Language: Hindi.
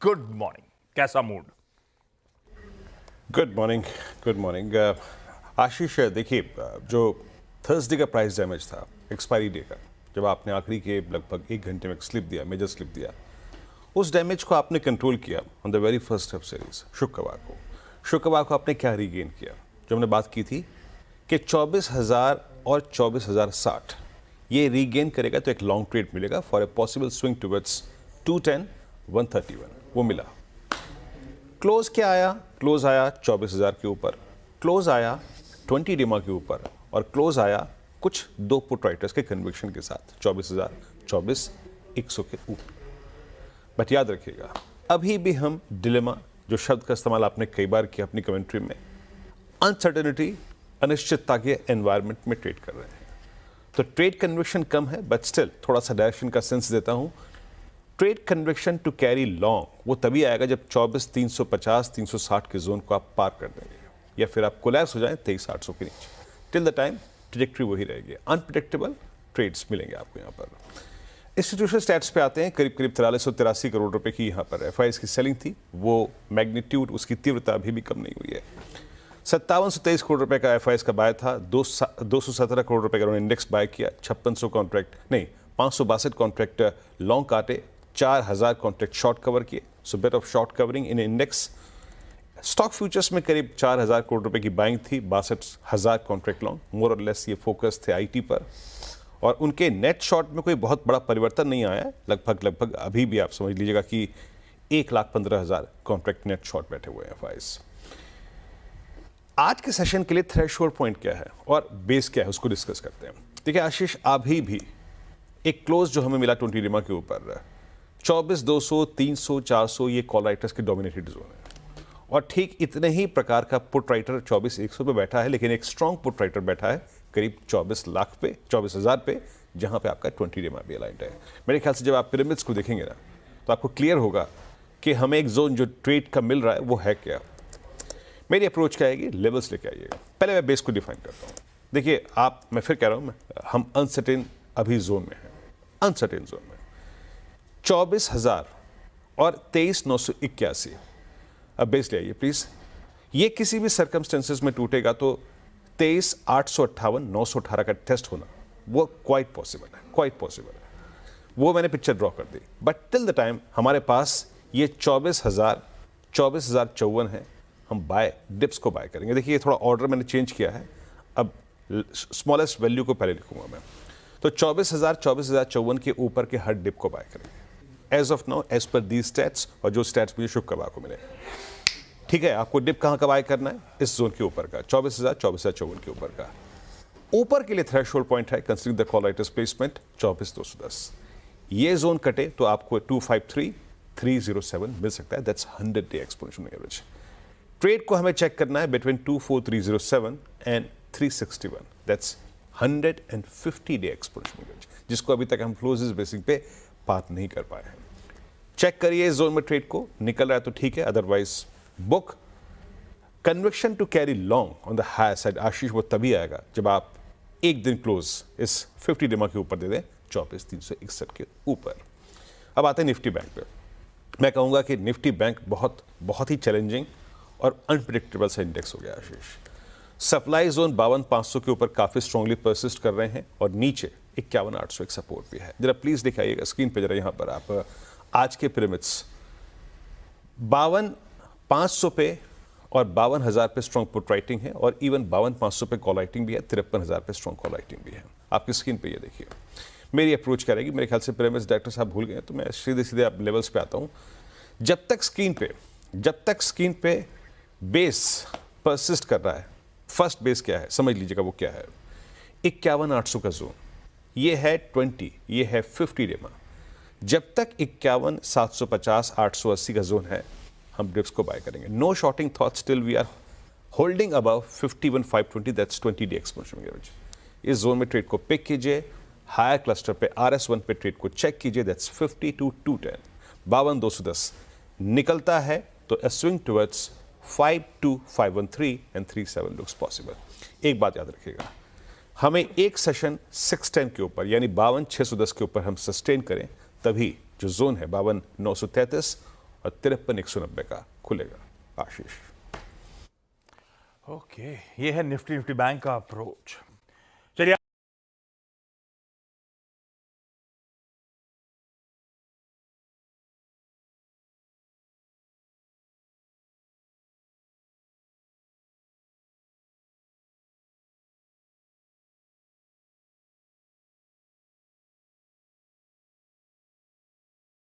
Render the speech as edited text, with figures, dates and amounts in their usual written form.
गुड मॉर्निंग, कैसा mood? Good morning. Good morning. Ashish, देखिए, जो थर्सडे का प्राइस डैमेज था एक्सपायरी डे का, जब आपने आखिरी के लगभग 1 घंटे में स्लिप दिया, मेजर स्लिप दिया, उस डैमेज को आपने कंट्रोल किया on the very first of series शुक्रवार को आपने क्या रीगेन किया? जो हमने बात की थी कि 24,000 और 24,060 ये रीगेन करेगा तो एक लॉन्ग ट्रेड मिलेगा for a possible swing towards 210 131, वो मिला। क्लोज क्या आया? क्लोज आया 24,000 के ऊपर, क्लोज आया 20 डिमा के ऊपर, और क्लोज आया कुछ दो पुट राइटर्स के कन्विक्शन के साथ 24,000 24,100 के ऊपर। बट याद रखिएगा, अभी भी हम डिलेमा, जो शब्द का इस्तेमाल आपने कई बार किया अपनी कमेंट्री में, अनसर्टेनिटी, अनिश्चितता के एनवायरनमेंट में ट्रेड कर रहे हैं। तो ट्रेड कन्विक्शन कम है, बट स्टिल थोड़ा सा डायरेक्शन का सेंस देता हूं। Trade conviction to carry long वो तभी आएगा जब 24,350 360 के जोन को आप पार कर देंगे, या फिर आप कोलैप्स हो जाएं 23,800 के नीचे। टिल द टाइम ट्रैजेक्टरी वही रहेगी, अनप्रेडिक्टेबल ट्रेड्स मिलेंगे आपको यहाँ पर। इंस्टीट्यूशनल स्टैट्स पे आते हैं। करीब 4383 करोड़ रुपए की यहाँ पर एफआईएस की सेलिंग थी। वो मैग्नीट्यूड, उसकी तीव्रता अभी भी कम नहीं हुई है। 5723 करोड़ रुपए का एफआईएस का बाय था। 217 करोड़ रुपए का उन्होंने इंडेक्स बाय किया। 5600 कॉन्ट्रैक्ट नहीं, 562 कॉन्ट्रैक्ट लॉन्ग काटे, 4000 कॉन्ट्रैक्ट शॉर्ट कवर किए। So bit of short covering in index. Stock futures में करीब 4000 करोड़ रुपए की बाइंग थी, 62,000 कॉन्ट्रैक्ट लॉन्ग। मोर और लेस ये फोकस थे आईटी पर, और उनके नेट शॉर्ट में कोई बहुत बड़ा परिवर्तन नहीं आया है। लगभग अभी भी आप समझ लीजिएगा कि 1,15,000 कॉन्ट्रैक्ट नेट शॉर्ट बैठे हुए हैं एफआईएस। आज के सेशन के लिए थ्रेशोल्ड पॉइंट क्या है और बेस क्या है, उसको डिस्कस करते हैं। देखिए आशीष, अभी भी एक क्लोज जो हमें मिला 20 डिमा के ऊपर 24,200 300 400, ये कॉल राइटर्स के डोमिनेटेड जोन है, और ठीक इतने ही प्रकार का पुट राइटर 24,100 पे बैठा है, लेकिन एक स्ट्रॉन्ग पुट राइटर बैठा है करीब 24 लाख पे, 24,000 पे, जहां पे आपका 20 डिमा भी अलाइंड है। मेरे ख्याल से जब आप पिरामिड्स को देखेंगे ना, तो आपको क्लियर होगा कि हमें एक जोन जो ट्रेड का मिल रहा है वो है क्या। मेरी अप्रोच क्या आएगी, लेवल्स लेके आइएगा। पहले मैं बेस को डिफाइन करता हूँ। देखिए मैं फिर कह रहा हूँ, हम अनसर्टेन अभी जोन में हैं, अनसर्टेन जोन में 24,000 और 23,981। अब बेस ले आइए प्लीज। ये किसी भी सर्कमस्टेंसेस में टूटेगा तो 23,858 918 का टेस्ट होना वो क्वाइट पॉसिबल है, वो मैंने पिक्चर ड्रॉ कर दी। बट टिल द टाइम हमारे पास ये 24,054 है। हम बाय डिप्स को बाय करेंगे। देखिए ये थोड़ा ऑर्डर मैंने चेंज किया है, अब स्मॉलेस्ट वैल्यू को पहले लिखूंगा मैं। तो 24,054 के ऊपर के हर डिप को बाय करेंगे as of now, as per the stats, और जो स्टैट्स मुझे शुक्रवार को मिले। ठीक है, आपको डिप कहां का बाय करना है? इस जोन के ऊपर का, 24,054 के ऊपर का। ऊपर के लिए थ्रेशोल्ड पॉइंट है, considering the call writers placement, 24,210। ये जोन कटे तो आपको 253,307 मिल सकता है। That's 100 day exponential average. Trade को हमें चेक करना है between 24,307 and 361। That's 150 day exponential average, जिसको अभी तक हम क्लोजेस बेसिक पे बात नहीं कर पाए हैं। चेक करिए इस जोन में ट्रेड को, निकल रहा है तो ठीक है, otherwise book. Conviction to carry long on the higher side Ashish वो तभी आएगा जब आप एक दिन क्लोज इस 50 डिमा के ऊपर दे दें, 24,361 के ऊपर। अब आते हैं निफ्टी बैंक पे। मैं कहूंगा कि निफ्टी बैंक बहुत ही चैलेंजिंग और अनप्रिडिक्टेबल सा इंडेक्स हो गया आशीष। सप्लाई जोन 52,500 के ऊपर काफी स्ट्रांगली परसिस्ट कर रहे हैं, और नीचे 51,800 एक सपोर्ट भी है। जरा प्लीज दिखाइएगा स्क्रीन पे, जरा यहां पर आप आज के पिरामिड्स 52,500 पे और 52,000 पे स्ट्रॉन्ग पुट राइटिंग है, और इवन 52,500 पे कॉल राइटिंग भी है, 53,000 पे स्ट्रॉन्ग कॉल राइटिंग भी है। आपकी स्क्रीन पे ये देखिए। मेरी अप्रोच क्या रहेगी, मेरे ख्याल से पिरामिड्स डायरेक्टर साहब भूल गए, तो मैं सीधे आप लेवल्स पे आता हूं। जब तक स्क्रीन पे बेस परसिस्ट कर रहा है, फर्स्ट बेस क्या है समझ लीजिएगा, वो क्या है, 51,800 का जोन, ये है 20, ये है 50 डिमा। जब तक 51,750 880 का जोन है, हम डिप्स को बाय करेंगे। No shorting thoughts till we are holding above 51,520, that's 20 day exponential average. इस जोन में ट्रेड को पिक कीजिए। हायर क्लस्टर पे RS1 पे ट्रेड को चेक कीजिए, दैट्स 50 to 210। 52,210 निकलता है तो a swing towards 52,513 and 37 looks possible। एक बात याद रखिएगा, हमें एक सेशन 610 के ऊपर यानी 52,610 के ऊपर हम सस्टेन करें, तभी जो जोन है 52,933 और 53,190 का खुलेगा। आशीष। ओके, ये है निफ्टी बैंक का अप्रोच।